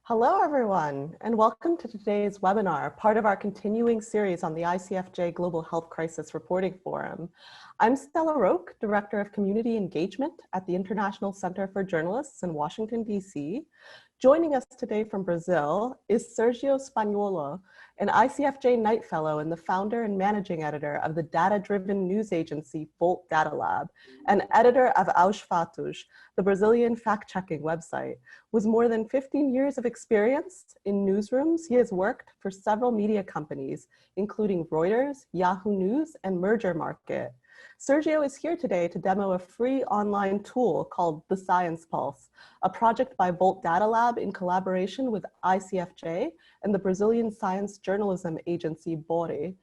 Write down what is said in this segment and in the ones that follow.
Hello, everyone, and welcome to today's webinar, part of our continuing series on the ICFJ Global Health Crisis Reporting Forum. I'm Stella Roque, Director of Community Engagement at the International Center for Journalists in Washington, D.C. Joining us today from Brazil is Sérgio Spagnuolo, an ICFJ Knight Fellow and the founder and managing editor of the data-driven news agency Volt Data Lab, and editor of Aos Fatos, the Brazilian fact-checking website. With more than 15 years of experience in newsrooms, he has worked for several media companies, including Reuters, Yahoo News, and Merger Market. Sérgio is here today to demo a free online tool called The Science Pulse, a project by Volt Data Lab in collaboration with ICFJ and the Brazilian science journalism agency Bori.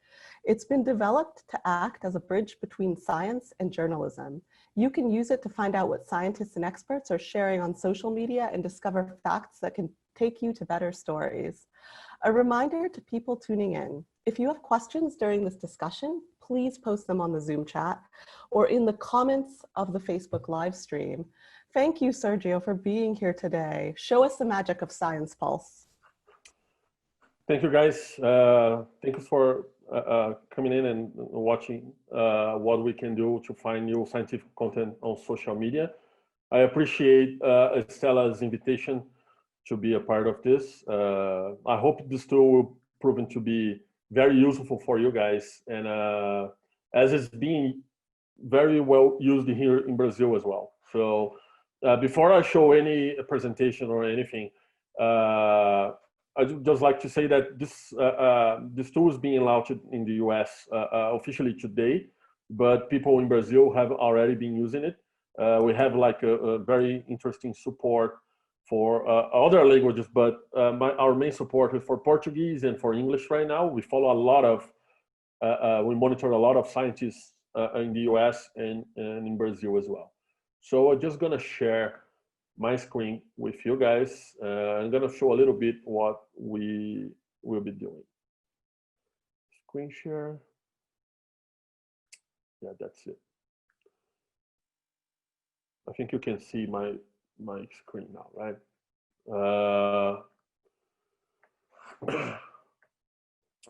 It's been developed to act as a bridge between science and journalism. You can use it to find out what scientists and experts are sharing on social media and discover facts that can take you to better stories. A reminder to people tuning in, if you have questions during this discussion, please post them on the Zoom chat or in the comments of the Facebook live stream. Thank you, Sérgio, for being here today. Show us the magic of Science Pulse. Thank you, guys. Thank you for coming in and watching what we can do to find new scientific content on social media. I appreciate Stella's invitation to be a part of this. I hope this tool will prove to be very useful for you guys, and as it's being very well used here in Brazil as well. So before I show any presentation or anything, I'd just like to say that this tool is being launched in the US officially today, but people in Brazil have already been using it. We have like a very interesting support for other languages, but our main support is for Portuguese and for English right now. We follow a lot of, we monitor a lot of scientists in the US and in Brazil as well. So I'm just gonna share my screen with you guys. I'm gonna show a little bit what we will be doing. Screen share. Yeah, that's it. I think you can see my screen now, right?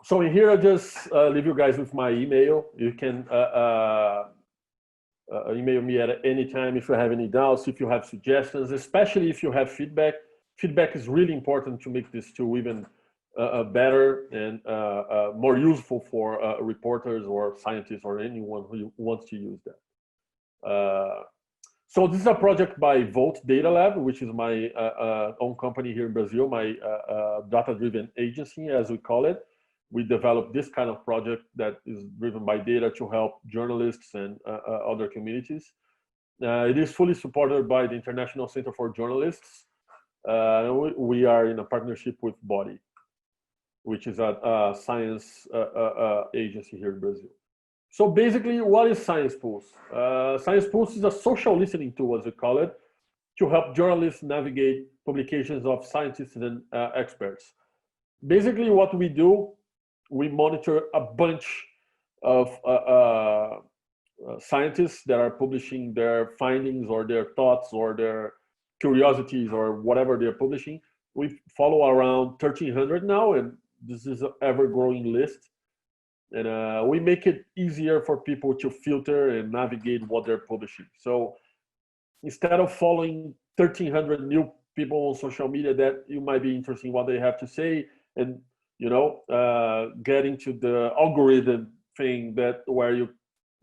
So in here, I just leave you guys with my email. You can email me at any time if you have any doubts, if you have suggestions, especially if you have feedback. Feedback is really important to make this tool even better and more useful for reporters or scientists or anyone who wants to use that. So this is a project by Volt Data Lab, which is my own company here in Brazil, my data-driven agency, as we call it. We develop this kind of project that is driven by data to help journalists and other communities. It is fully supported by the International Center for Journalists. We are in a partnership with Bori, which is a science agency here in Brazil. So basically, what is Science Pulse? Science Pulse is a social listening tool, as we call it, to help journalists navigate publications of scientists and experts. Basically, what we do, we monitor a bunch of scientists that are publishing their findings or their thoughts or their curiosities or whatever they're publishing. We follow around 1,300 now, and this is an ever-growing list. And we make it easier for people to filter and navigate what they're publishing. So instead of following 1,300 new people on social media that you might be interested in what they have to say, and getting to the algorithm thing where you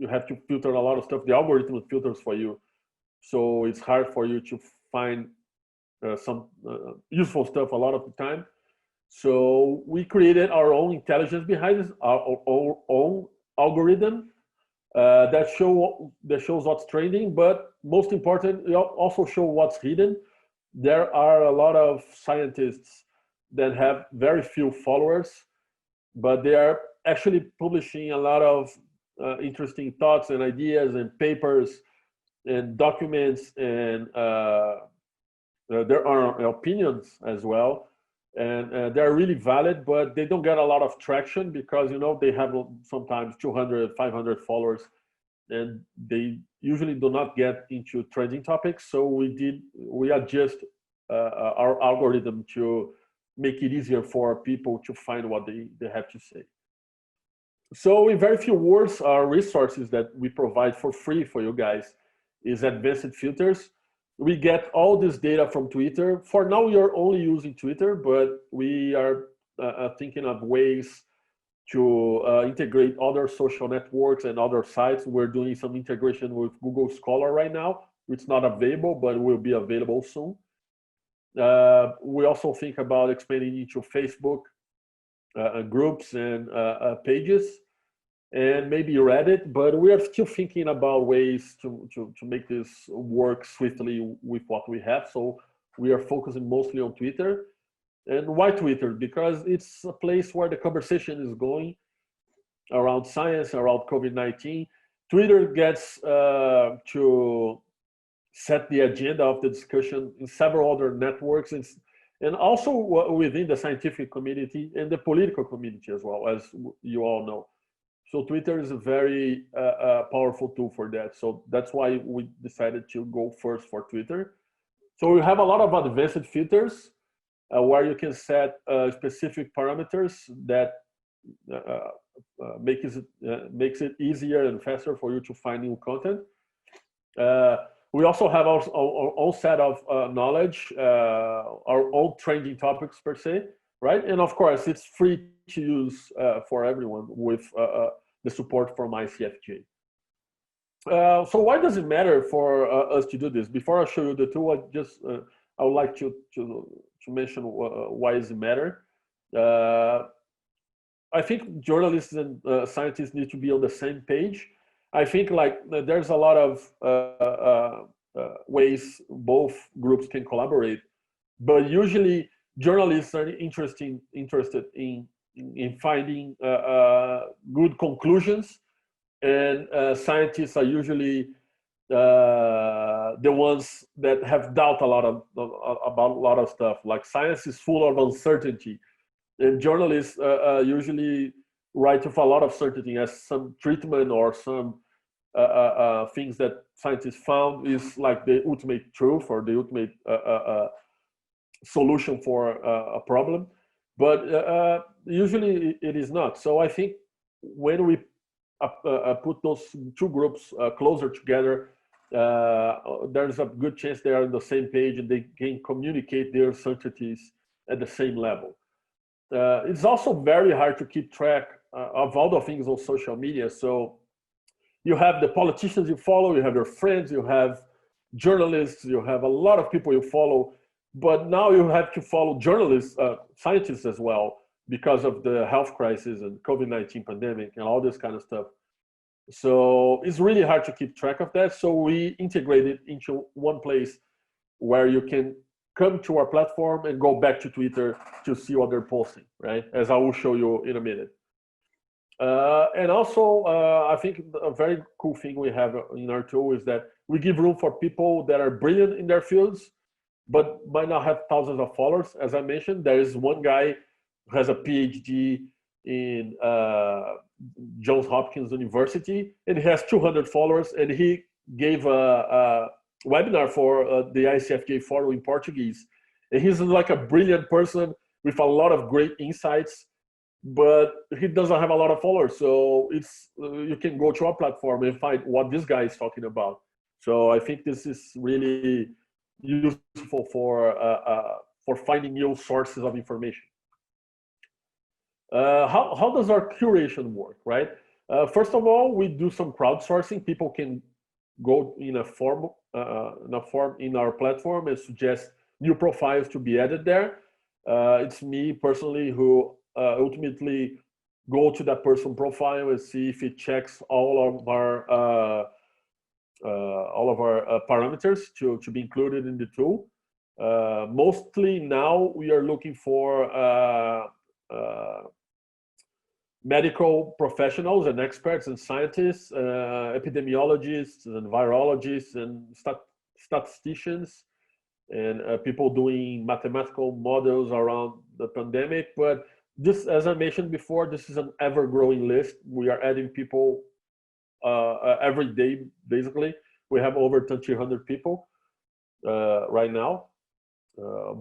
have to filter a lot of stuff, the algorithm filters for you. So it's hard for you to find some useful stuff a lot of the time. So we created our own intelligence behind this, our own algorithm that shows what's trending, but most important, it also show what's hidden. There are a lot of scientists that have very few followers, but they are actually publishing a lot of interesting thoughts and ideas and papers and documents, and there are opinions as well. And they're really valid, but they don't get a lot of traction because, they have sometimes 200, 500 followers, and they usually do not get into trending topics. So we adjust our algorithm to make it easier for people to find what they have to say. So in very few words, our resources that we provide for free for you guys is advanced filters. We get all this data from Twitter. For now, we are only using Twitter, but we are thinking of ways to integrate other social networks and other sites. We're doing some integration with Google Scholar right now. It's not available, but it will be available soon. We also think about expanding into Facebook groups and pages, and maybe Reddit, but we are still thinking about ways to make this work swiftly with what we have. So we are focusing mostly on Twitter. And why Twitter? Because it's a place where the conversation is going around science, around COVID-19. Twitter gets to set the agenda of the discussion in several other networks, and also within the scientific community and the political community as well, as you all know. So Twitter is a very powerful tool for that. So that's why we decided to go first for Twitter. So we have a lot of advanced filters where you can set specific parameters that makes it easier and faster for you to find new content. We also have our own set of knowledge, our own trending topics per se, right? And of course, it's free to use for everyone with the support from ICFJ. So why does it matter for us to do this? Before I show you the tool, I would like to mention why does it matter. I think journalists and scientists need to be on the same page. I think like there's a lot of ways both groups can collaborate, but usually journalists are interested in finding good conclusions, and scientists are usually the ones that have doubt about a lot of stuff. Like science is full of uncertainty, and journalists usually write with a lot of certainty as some treatment or some things that scientists found is like the ultimate truth or the ultimate solution for a problem. But usually it is not. So I think when we put those two groups closer together, there's a good chance they are on the same page and they can communicate their certainties at the same level. It's also very hard to keep track of all the things on social media. So you have the politicians you follow, you have your friends, you have journalists, you have a lot of people you follow, but now you have to follow journalists, scientists as well, because of the health crisis and COVID-19 pandemic and all this kind of stuff. So it's really hard to keep track of that. So we integrated into one place where you can come to our platform and go back to Twitter to see what they're posting, right? As I will show you in a minute. And also, I think a very cool thing we have in our tool is that we give room for people that are brilliant in their fields, but might not have thousands of followers. As I mentioned, there is one guy who has a PhD in Johns Hopkins University, and he has 200 followers, and he gave a webinar for the ICFJ forum in Portuguese. And he's like a brilliant person with a lot of great insights, but he doesn't have a lot of followers. So it's you can go to our platform and find what this guy is talking about. So I think this is really useful for finding new sources of information. How does our curation work, right? First of all, we do some crowdsourcing. People can go in a form in our platform and suggest new profiles to be added there. It's me personally who ultimately go to that person profile and see if it checks all of our parameters to be included in the tool. Mostly now we are looking for medical professionals and experts and scientists, epidemiologists and virologists and statisticians, and people doing mathematical models around the pandemic. But this, as I mentioned before, this is an ever-growing list. We are adding people every day, basically. We have over 1,300 people right now.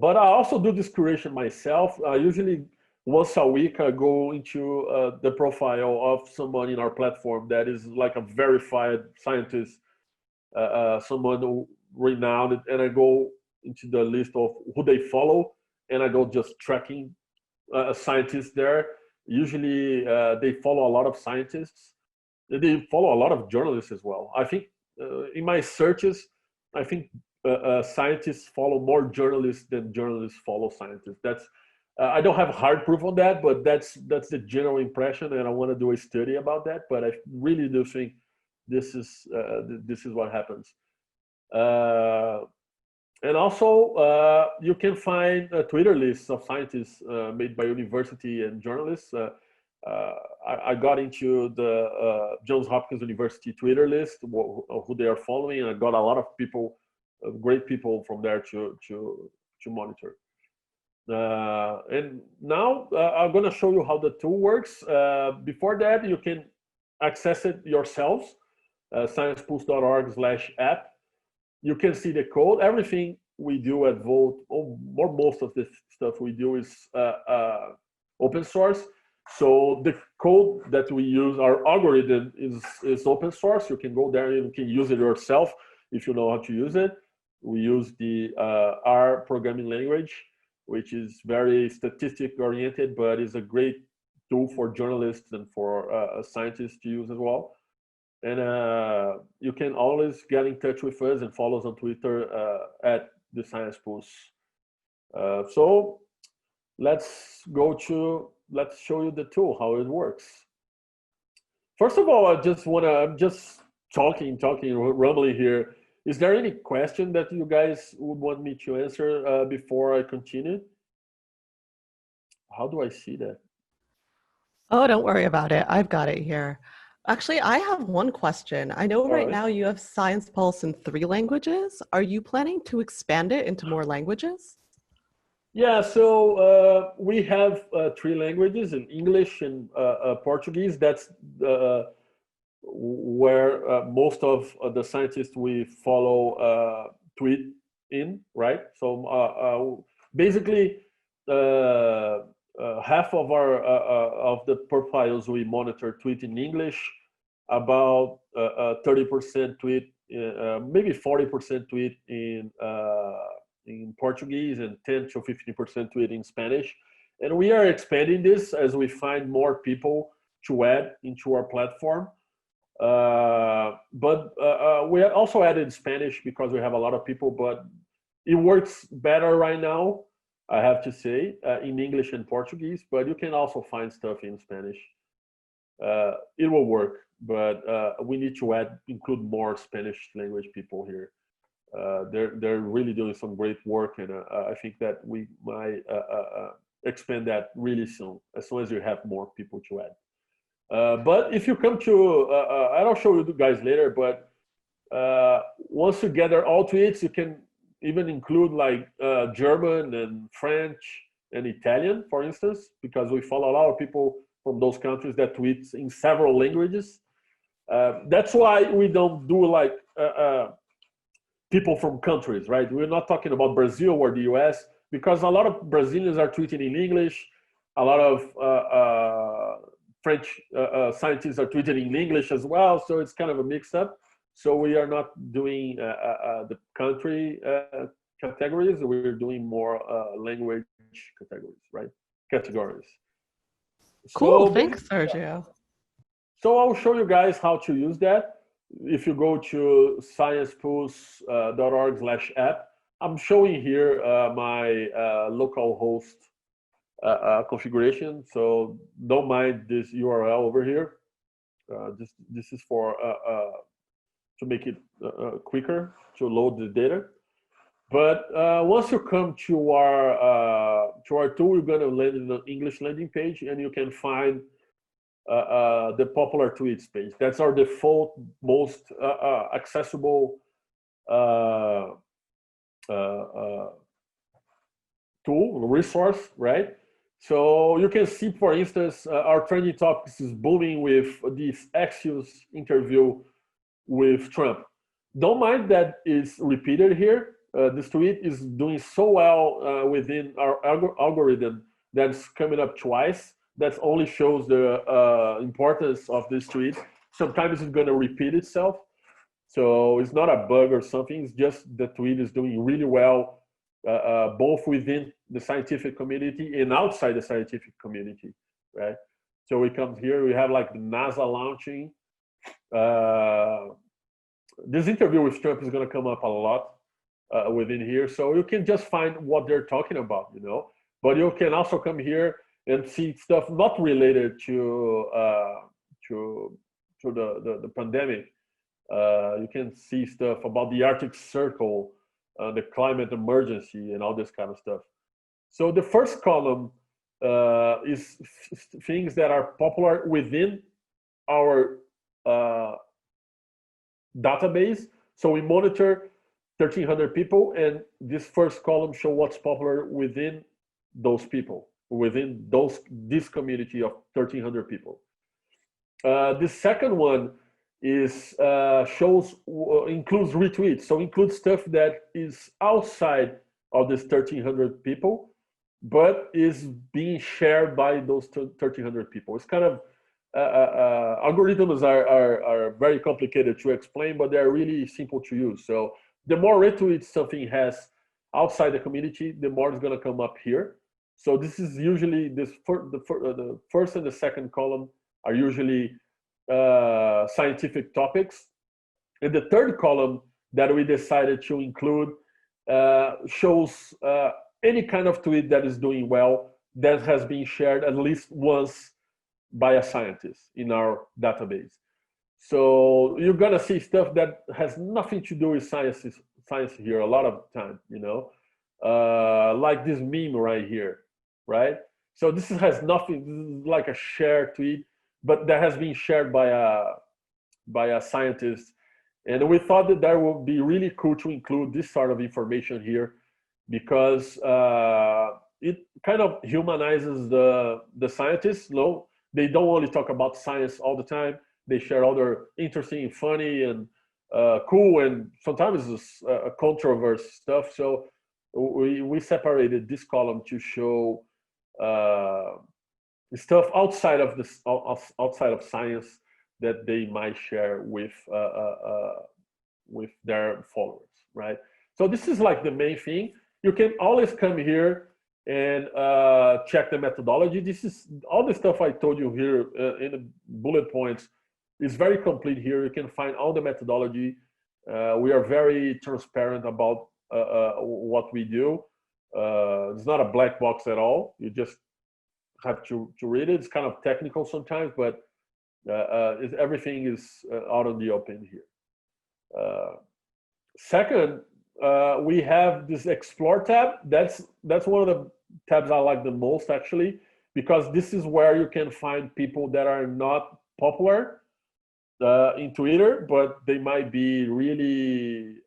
But I also do this curation myself. Usually once a week, I go into the profile of someone in our platform that is like a verified scientist, someone who renowned, and I go into the list of who they follow, and I go just tracking scientists there. Usually they follow a lot of scientists. They follow a lot of journalists as well. I think in my searches, I think scientists follow more journalists than journalists follow scientists. That's I don't have hard proof on that, but that's the general impression, and I want to do a study about that. But I really do think this is what happens. And also, you can find Twitter lists of scientists made by university and journalists. I got into the Johns Hopkins University Twitter list, who they are following, and I got a lot of people, great people from there to monitor. And now I'm going to show you how the tool works. Before that, you can access it yourselves, sciencepulse.org/app. You can see the code. Everything we do at Volt, or most of the stuff we do, is open source. So the code that we use, our algorithm is open source. You can go there and you can use it yourself if you know how to use it. We use the R programming language, which is very statistic oriented, but is a great tool for journalists and for scientists to use as well. And you can always get in touch with us and follow us on Twitter at the Science Pulse. So let's show you the tool, how it works. First of all, I'm just talking, rumbling here. Is there any question that you guys would want me to answer before I continue? How do I see that? Oh, don't worry about it. I've got it here. Actually, I have one question. I know right now you have Science Pulse in 3 languages. Are you planning to expand it into more languages? Yeah, so we have 3 languages, in English and Portuguese. That's where most of the scientists we follow tweet in, right? So basically, half of our of the profiles we monitor tweet in English, about 30% tweet, maybe 40% tweet in Portuguese, and 10 to 15% tweet in Spanish. And we are expanding this as we find more people to add into our platform. But we also added Spanish because we have a lot of people, but it works better right now, I have to say, in English and Portuguese, but you can also find stuff in Spanish. It will work, but we need to include more Spanish language people here. They're really doing some great work, and I think that we might expand that really soon, as soon as you have more people to add. But if you come to, I'll show you guys later, but once you gather all tweets, you can even include like German and French and Italian, for instance, because we follow a lot of people from those countries that tweet in several languages. That's why we don't do like people from countries, right? We're not talking about Brazil or the US, because a lot of Brazilians are tweeting in English. A lot of French scientists are tweeting in English as well. So it's kind of a mix up. So we are not doing the country categories. We're doing more language categories, right? Categories. Cool, So, thanks, Sergio. So I'll show you guys how to use that. If you go to sciencepulse.org/app, I'm showing here my local host configuration. So don't mind this URL over here. This is for to make it quicker to load the data. But once you come to our tool, you're going to land in the English landing page, and you can find the popular tweets page. That's our default, most accessible tool, resource, right? So you can see, for instance, our trending topics is booming with this Axios interview with Trump. Don't mind that it's repeated here. this tweet is doing so well within our algorithm that's coming up twice. That only shows the importance of this tweet. Sometimes it's going to repeat itself. So it's not a bug or something. It's just the tweet is doing really well, both within the scientific community and outside the scientific community, right? So we come here, we have like the NASA launching. This interview with Trump is going to come up a lot within here. So you can just find what they're talking about, you know. But you can also come here and see stuff not related to the pandemic. You can see stuff about the Arctic Circle, the climate emergency, and all this kind of stuff. So the first column is things that are popular within our database. So we monitor 1,300 people, and this first column shows what's popular within those people, within this community of 1,300 people. The second one is includes retweets, so includes stuff that is outside of this 1,300 people, but is being shared by those 1,300 people. It's kind of algorithms are very complicated to explain, but they're really simple to use. So the more retweets something has outside the community, the more it's going to come up here. So this is usually the first and the second column are usually scientific topics, and the third column that we decided to include shows any kind of tweet that is doing well that has been shared at least once by a scientist in our database. So you're gonna see stuff that has nothing to do with science here a lot of time, you know, like this meme right here, right? So this has nothing, this is like a shared tweet, but that has been shared by a scientist. And we thought that would be really cool to include this sort of information here, because it kind of humanizes the scientists. No, they don't only talk about science all the time. They share other interesting, funny, and cool, and sometimes it's controversial stuff. So we separated this column to show stuff outside of this, outside of science, that they might share with their followers, right? So this is like the main thing. You can always come here and check the methodology. This is all the stuff I told you here in the bullet points is very complete here. You can find all the methodology. We are very transparent about what we do. It's not a black box at all. You just have to read it. It's kind of technical sometimes, but everything is out in the open here. Second, we have this Explore tab. That's one of the tabs I like the most, actually, because this is where you can find people that are not popular in Twitter, but they might be really,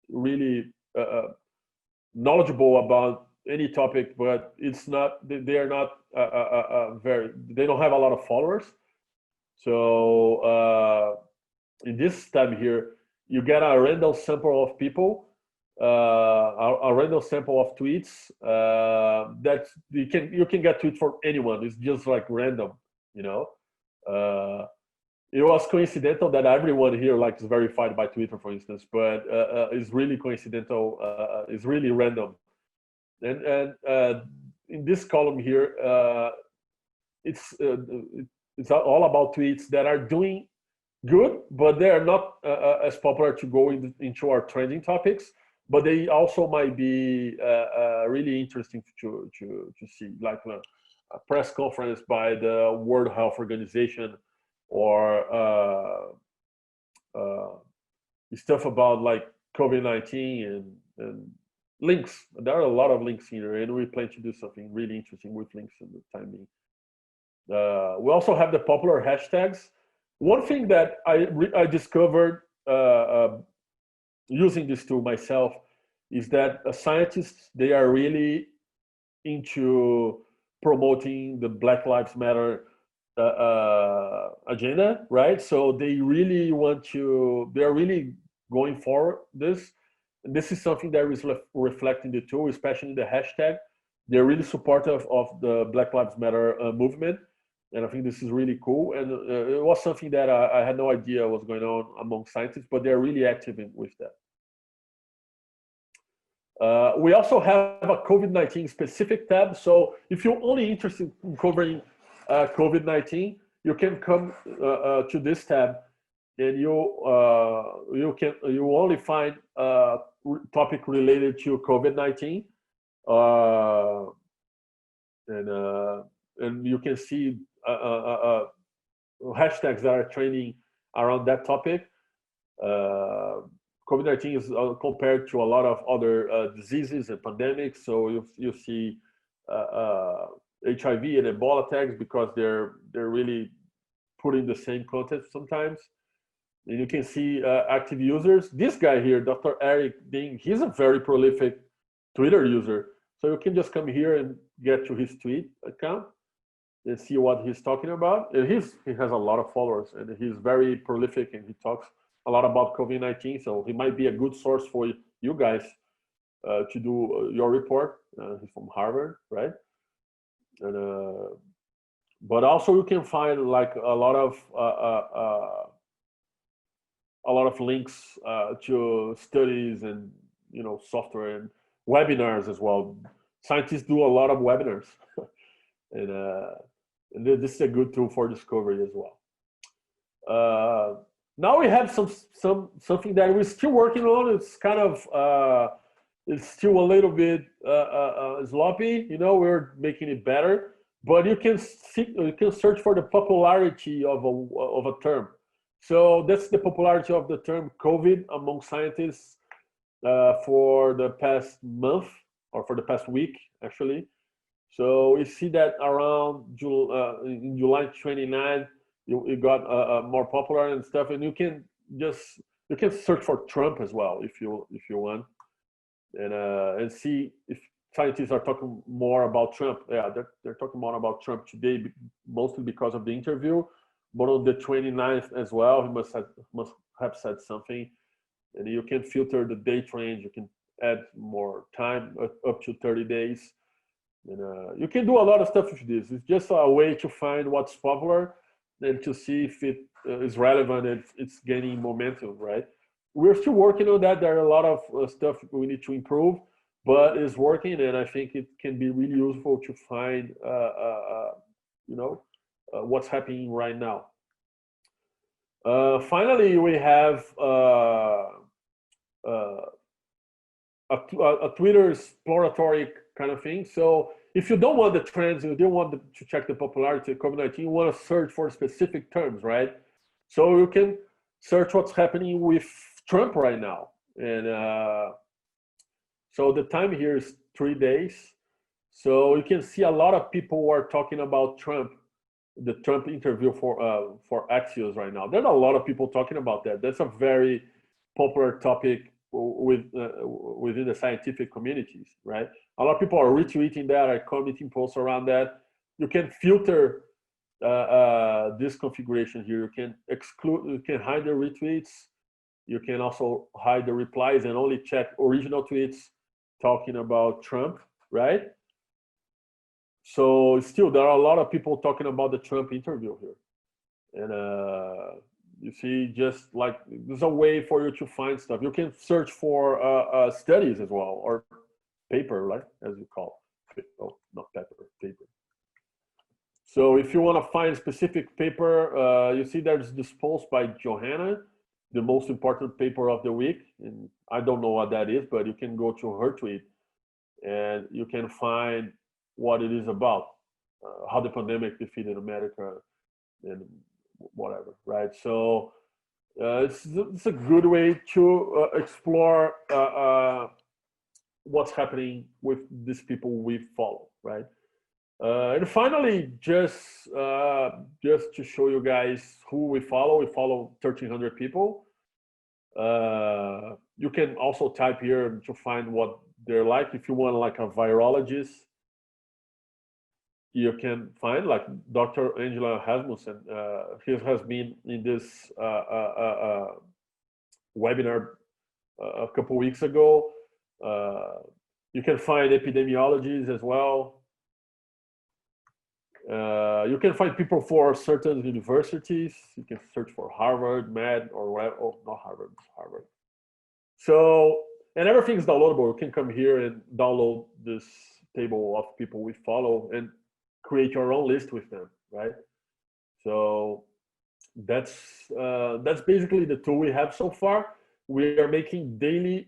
really knowledgeable about any topic, but it's not. They are not they don't have a lot of followers. So in this tab here, you get a random sample of people, a random sample of tweets that you can get tweets from anyone. It's just like random, you know. It was coincidental that everyone here like is verified by Twitter, for instance, but it's really coincidental. It's really random. And in this column here, it's all about tweets that are doing good, but they are not as popular to go into our trending topics. But they also might be really interesting to see, like a press conference by the World Health Organization, or stuff about like COVID-19 and links. There are a lot of links here, and we plan to do something really interesting with links in the time being. We also have the popular hashtags. One thing that I discovered using this tool myself is that scientists, they are really into promoting the Black Lives Matter agenda, right? So they really want to, they're really going for this. And this is something that is reflecting the tool, especially the hashtag. They're really supportive of the Black Lives Matter movement. And I think this is really cool. And it was something that I had no idea was going on among scientists, but they're really active with that. We also have a COVID-19 specific tab. So if you're only interested in covering COVID-19, you can come to this tab, and you only find topic related to COVID-19, and you can see hashtags that are trending around that topic. COVID-19 is compared to a lot of other diseases and pandemics. So you see HIV and Ebola tags because they're really putting the same content sometimes. And you can see active users. This guy here, Dr. Eric Ding, he's a very prolific Twitter user. So you can just come here and get to his tweet account and see what he's talking about. And he has a lot of followers, and he's very prolific, and he talks a lot about COVID-19. So he might be a good source for you guys to do your report. He's from Harvard, right? And but also you can find like a lot of links to studies and software and webinars as well. Scientists do a lot of webinars, and this is a good tool for discovery as well. Now we have something that we're still working on. It's kind of it's still a little bit sloppy. We're making it better, but you can search for the popularity of a term. So that's the popularity of the term COVID among scientists for the past month, or for the past week, actually. So we see that around in July 29th, it got more popular and stuff. And you can search for Trump as well if you want, and see if scientists are talking more about Trump. Yeah, they're talking more about Trump today, mostly because of the interview. But on the 29th as well, he must have said something. And you can filter the date range. You can add more time, up to 30 days. And you can do a lot of stuff with this. It's just a way to find what's popular and to see if it is relevant and it's gaining momentum, right? We're still working on that. There are a lot of stuff we need to improve, but it's working, and I think it can be really useful to find, what's happening right now. Finally, we have a Twitter exploratory kind of thing. So if you don't want the trends, you don't want to check the popularity of COVID-19, you want to search for specific terms, right? So you can search what's happening with Trump right now. And so the time here is 3 days. So you can see a lot of people who are talking about Trump, the Trump interview for Axios right now. There's a lot of people talking about that. That's a very popular topic within the scientific communities, right? A lot of people are retweeting that, are commenting posts around that. You can filter this configuration here. You can you can hide the retweets. You can also hide the replies and only check original tweets talking about Trump, right? So still, there are a lot of people talking about the Trump interview here. And you see, just like there's a way for you to find stuff. You can search for studies as well, or paper, right, as you call it. Oh, not paper. So if you want to find a specific paper, you see there's this post by Johanna, the most important paper of the week. And I don't know what that is, but you can go to her tweet and you can find what it is about, how the pandemic defeated America and whatever, right? So it's a good way to explore what's happening with these people we follow, right? And finally, just to show you guys who we follow 1,300 people. You can also type here to find what they're like. If you want like a virologist, you can find like Dr. Angela Rasmussen. He has been in this webinar a couple weeks ago. You can find epidemiologies as well. You can find people for certain universities. You can search for Harvard, Med, or whatever. Oh, not Harvard, Harvard. So, and everything's downloadable. You can come here and download this table of people we follow and create your own list with them, right? So that's basically the tool we have so far. We are making daily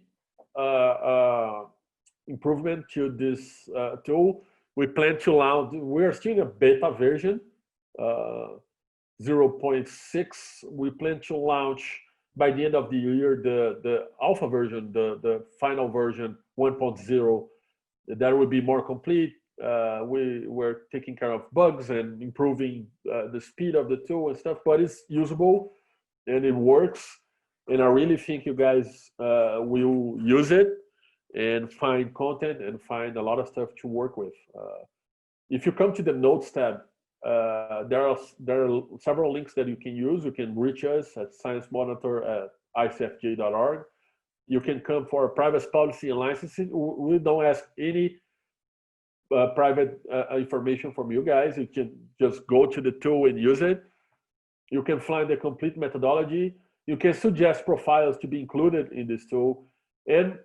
improvement to this tool. We plan to launch, we are still in a beta version, 0.6. We plan to launch by the end of the year the alpha version, the final version 1.0. That will be more complete. We're taking care of bugs and improving the speed of the tool and stuff, but it's usable and it works. And I really think you guys will use it and find content and find a lot of stuff to work with. If you come to the notes tab, there are several links that you can use. You can reach us at sciencemonitor@icfj.org. You can come for privacy policy and licensing. We don't ask any private information from you guys. You can just go to the tool and use it. You can find the complete methodology. You can suggest profiles to be included in this tool. And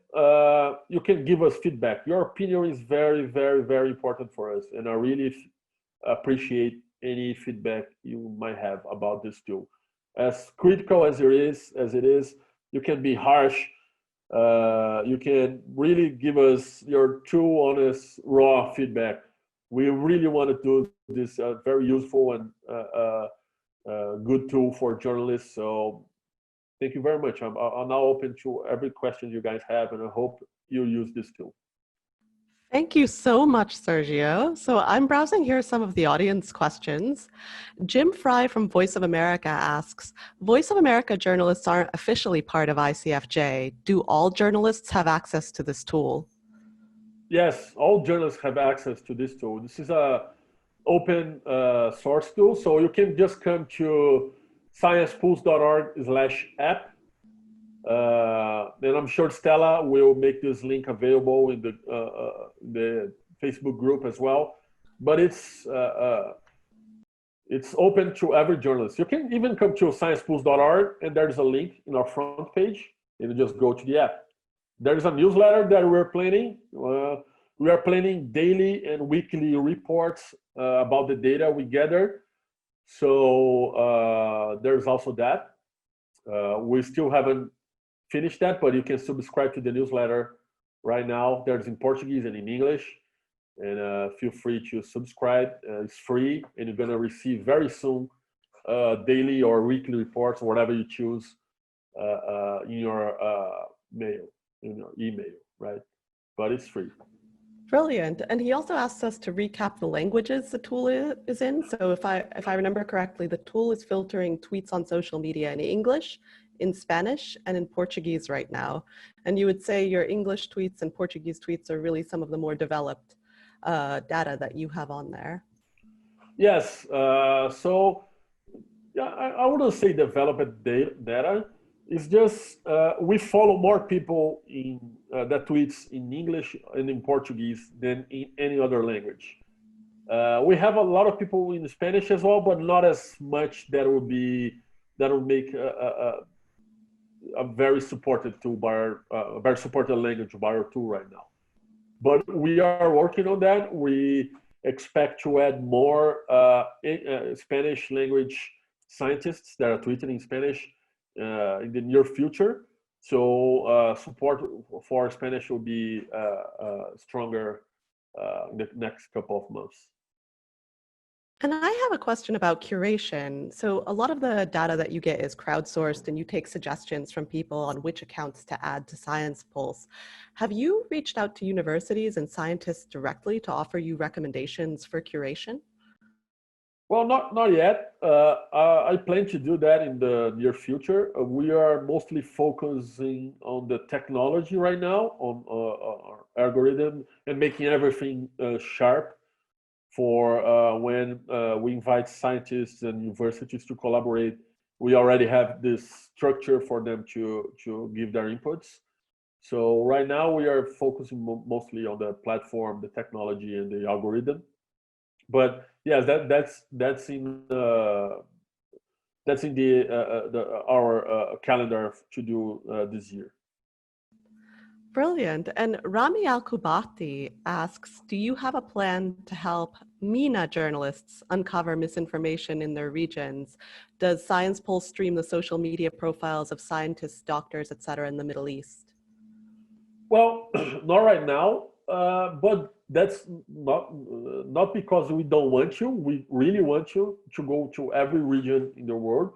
you can give us feedback. Your opinion is very, very, very important for us. And I really appreciate any feedback you might have about this tool. As critical as it is, you can be harsh. You can really give us your true, honest, raw feedback. We really want to do this very useful and good tool for journalists. So thank you very much. I'm now open to every question you guys have, and I hope you use this tool. Thank you so much, Sergio. So I'm browsing here some of the audience questions. Jim Fry from Voice of America asks, Voice of America journalists aren't officially part of ICFJ. Do all journalists have access to this tool? Yes, all journalists have access to this tool. This is a open source tool, so you can just come to sciencepulse.org/app. And I'm sure Stella will make this link available in the Facebook group as well. But it's open to every journalist. You can even come to sciencepulse.org, and there's a link in our front page, and you just go to the app. There's a newsletter that we're planning. We are planning daily and weekly reports about the data we gather. So there's also that. We still haven't finished that, but you can subscribe to the newsletter right now. There's in Portuguese and in English. And feel free to subscribe. It's free, and you're going to receive very soon daily or weekly reports, or whatever you choose, in your mail, in your email, right? But it's free. Brilliant. And he also asks us to recap the languages the tool is in. So if I remember correctly, the tool is filtering tweets on social media in English, in Spanish, and in Portuguese right now. And you would say your English tweets and Portuguese tweets are really some of the more developed data that you have on there. Yes. So yeah, I wouldn't say developed data. It's just we follow more people in that tweets in English and in Portuguese than in any other language. We have a lot of people in Spanish as well, but not as much that would make a very supported tool by a very supported language by our tool right now. But we are working on that. We expect to add more Spanish language scientists that are tweeting in Spanish in the near future. So support for Spanish will be stronger in the next couple of months. And I have a question about curation. So a lot of the data that you get is crowdsourced, and you take suggestions from people on which accounts to add to Science Pulse. Have you reached out to universities and scientists directly to offer you recommendations for curation? Well, not yet. I plan to do that in the near future. We are mostly focusing on the technology right now, on our algorithm, and making everything sharp for when we invite scientists and universities to collaborate. We already have this structure for them to give their inputs. So right now we are focusing mostly on the platform, the technology, and the algorithm. But yeah, that's in our calendar to do this year. Brilliant. And Rami Al-Kubati asks, do you have a plan to help MENA journalists uncover misinformation in their regions? Does Science Pulse stream the social media profiles of scientists, doctors, et cetera, in the Middle East? Well, not right now, but that's not because we don't want you. We really want you to go to every region in the world.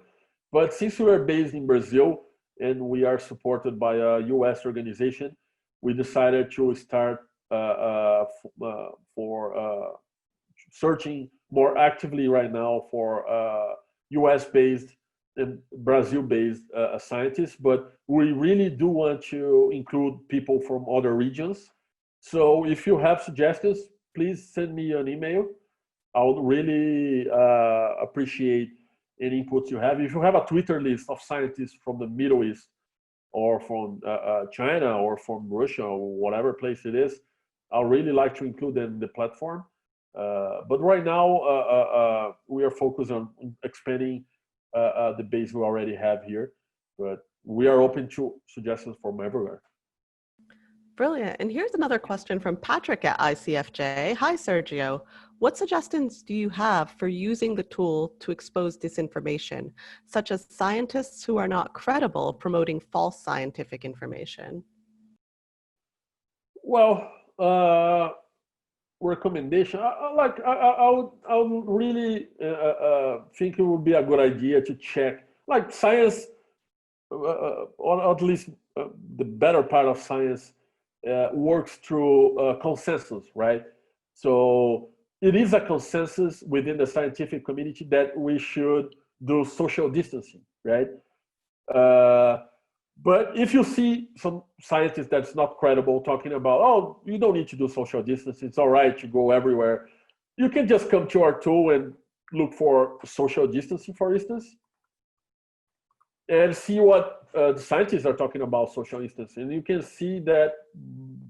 But since we are based in Brazil and we are supported by a US organization, we decided to start for searching more actively right now for US-based and Brazil-based scientists, but we really do want to include people from other regions. So if you have suggestions, please send me an email. I would really appreciate any inputs you have. If you have a Twitter list of scientists from the Middle East or from China or from Russia or whatever place it is, I'd really like to include them in the platform. But right now, we are focused on expanding the base we already have here. But we are open to suggestions from everywhere. Brilliant. And here's another question from Patrick at ICFJ. Hi, Sergio. What suggestions do you have for using the tool to expose disinformation, such as scientists who are not credible promoting false scientific information? Well, recommendation. I would really think it would be a good idea to check, like science, or at least the better part of science works through consensus, right? So it is a consensus within the scientific community that we should do social distancing, right? But if you see some scientist that's not credible talking about, oh, you don't need to do social distancing, it's all right to go everywhere, you can just come to our tool and look for social distancing, for instance, and see what the scientists are talking about social distancing. And you can see that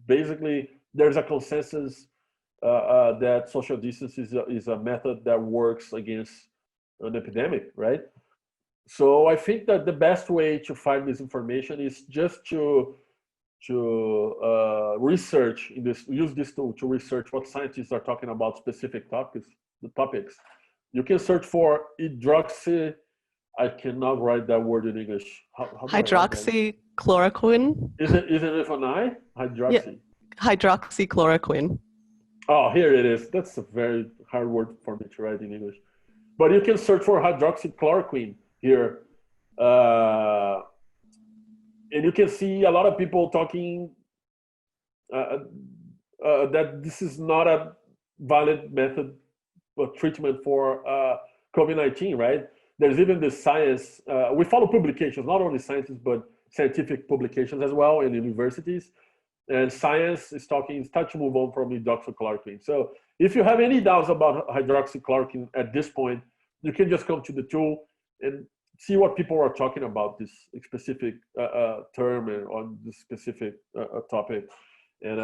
basically there's a consensus that social distance is a method that works against an epidemic, right? So I think that the best way to find this information is just to research in this, use this tool to research what scientists are talking about specific topics. You can search for hydroxy. I cannot write that word in English. How Hydroxychloroquine. Is it with an I? Hydroxy. Yeah. Hydroxychloroquine. Oh, here it is. That's a very hard word for me to write in English. But you can search for hydroxychloroquine here. And you can see a lot of people talking that this is not a valid method of treatment for COVID-19, right? There's even the science, we follow publications, not only scientists, but scientific publications as well in universities. And science is starting to move on from hydroxychloroquine. So if you have any doubts about hydroxychloroquine at this point, you can just come to the tool and see what people are talking about this specific term and on this specific topic. And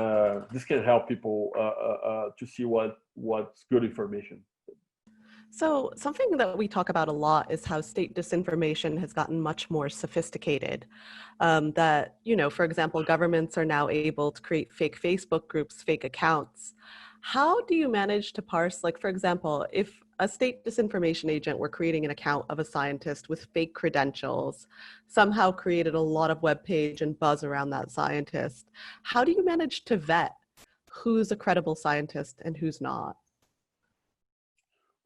this can help people to see what's good information. So something that we talk about a lot is how state disinformation has gotten much more sophisticated. That, you know, for example, governments are now able to create fake Facebook groups, fake accounts. How do you manage to parse, like, for example, if a state disinformation agent were creating an account of a scientist with fake credentials, somehow created a lot of web page and buzz around that scientist, how do you manage to vet who's a credible scientist and who's not?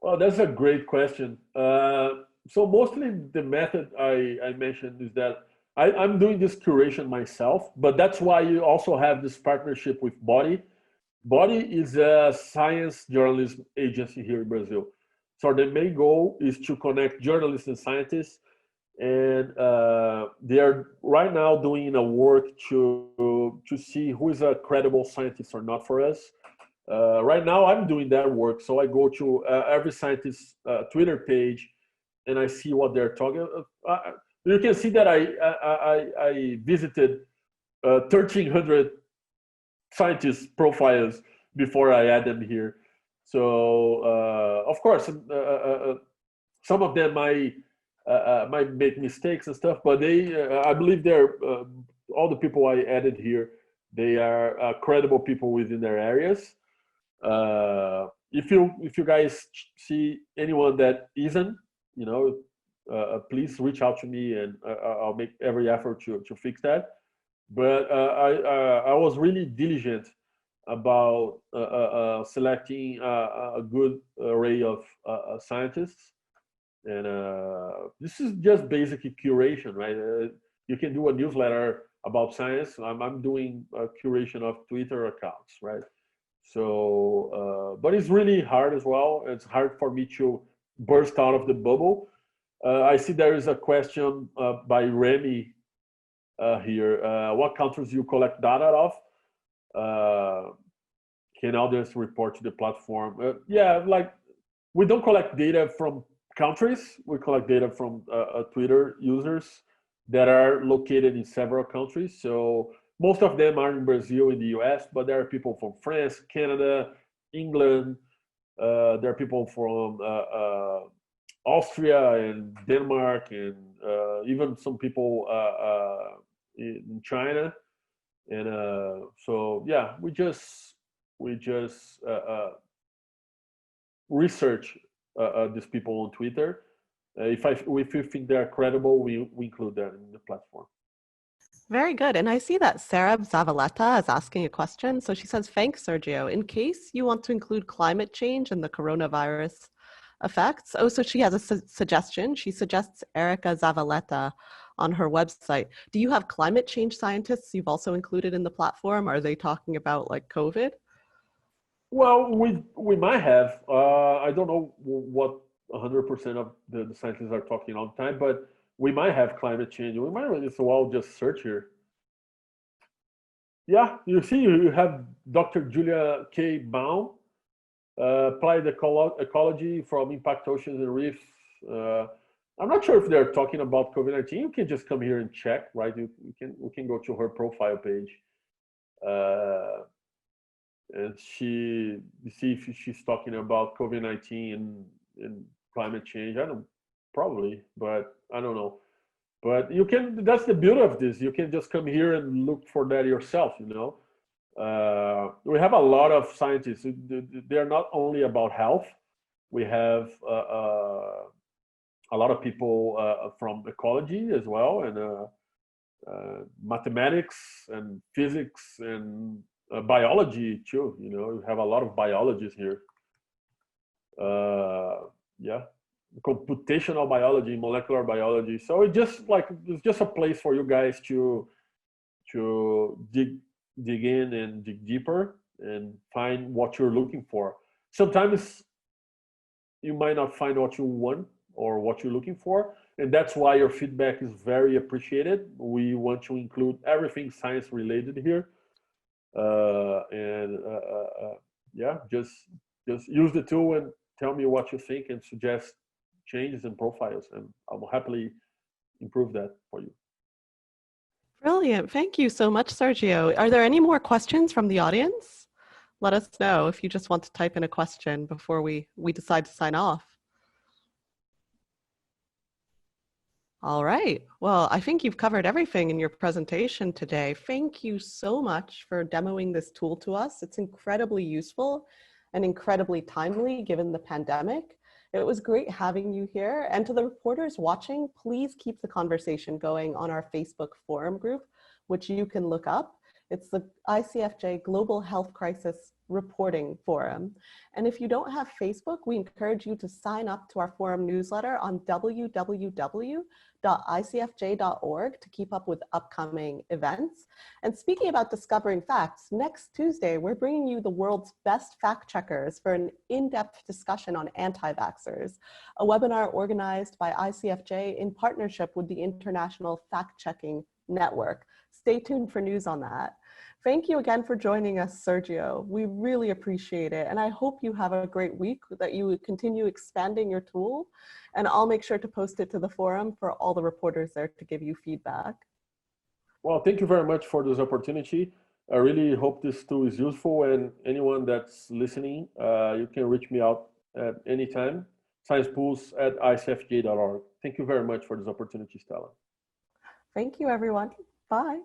Well, that's a great question. So mostly the method I mentioned is that I'm doing this curation myself, but that's why you also have this partnership with Bori. Bori is a science journalism agency here in Brazil. So the main goal is to connect journalists and scientists, and they are right now doing a work to see who is a credible scientist or not for us. Right now, I'm doing that work. So I go to every scientist's Twitter page, and I see what they're talking. You can see that I visited 1,300 scientist profiles before I add them here. So of course, some of them might make mistakes and stuff, but I believe they're all the people I added here. They are credible people within their areas. If you guys see anyone that isn't, please reach out to me, and I'll make every effort to fix that. But I was really diligent about selecting a good array of scientists, and this is just basically curation, right? You can do a newsletter about science. I'm doing a curation of Twitter accounts, right? So, but it's really hard as well. It's hard for me to burst out of the bubble. I see there is a question by Remy here. What countries do you collect data out of? Can others report to the platform? Yeah, like we don't collect data from countries. We collect data from Twitter users that are located in several countries. So most of them are in Brazil, in the US, but there are people from France, Canada, England. There are people from Austria and Denmark, and even some people in China. And so, yeah, we just research these people on Twitter. If we think they're credible, we include them in the platform. Very good. And I see that Sarah Zavaleta is asking a question. So she says, thanks, Sergio. In case you want to include climate change and the coronavirus effects. Oh, so she has a suggestion. She suggests Erica Zavaleta on her website. Do you have climate change scientists you've also included in the platform? Are they talking about like COVID? Well, we might have. I don't know what 100% of the scientists are talking all the time, but we might have climate change. We might as well just search here. Yeah, you see, you have Dr. Julia K. Baum, applied ecology from impact oceans and reefs. I'm not sure if they're talking about COVID-19. You can just come here and check, right? We can go to her profile page. And see if she's talking about COVID-19 and climate change. Probably, but I don't know. But you can, that's the beauty of this. You can just come here and look for that yourself, We have a lot of scientists. They're not only about health. We have a lot of people from ecology as well, and mathematics and physics and biology too. You have a lot of biologists here. Yeah, computational biology, molecular biology. So it's just a place for you guys to dig in and dig deeper and find what you're looking for. Sometimes you might not find what you want or what you're looking for, and that's why your feedback is very appreciated. We want to include everything science related here. Yeah, just use the tool and tell me what you think and suggest changes and profiles, and I will happily improve that for you. Brilliant. Thank you so much, Sergio. Are there any more questions from the audience? Let us know if you just want to type in a question before we decide to sign off. All right. Well, I think you've covered everything in your presentation today. Thank you so much for demoing this tool to us. It's incredibly useful and incredibly timely given the pandemic. It was great having you here. And to the reporters watching, please keep the conversation going on our Facebook forum group, which you can look up. It's the ICFJ Global Health Crisis Reporting Forum. And if you don't have Facebook, we encourage you to sign up to our forum newsletter on www.icfj.org to keep up with upcoming events. And speaking about discovering facts, next Tuesday, we're bringing you the world's best fact checkers for an in-depth discussion on anti-vaxxers, a webinar organized by ICFJ in partnership with the International Fact Checking Network. Stay tuned for news on that. Thank you again for joining us, Sergio. We really appreciate it. And I hope you have a great week, that you continue expanding your tool. And I'll make sure to post it to the forum for all the reporters there to give you feedback. Well, thank you very much for this opportunity. I really hope this tool is useful, and anyone that's listening, you can reach me out at any time. sciencepools@icfj.org. Thank you very much for this opportunity, Stella. Thank you, everyone. Bye.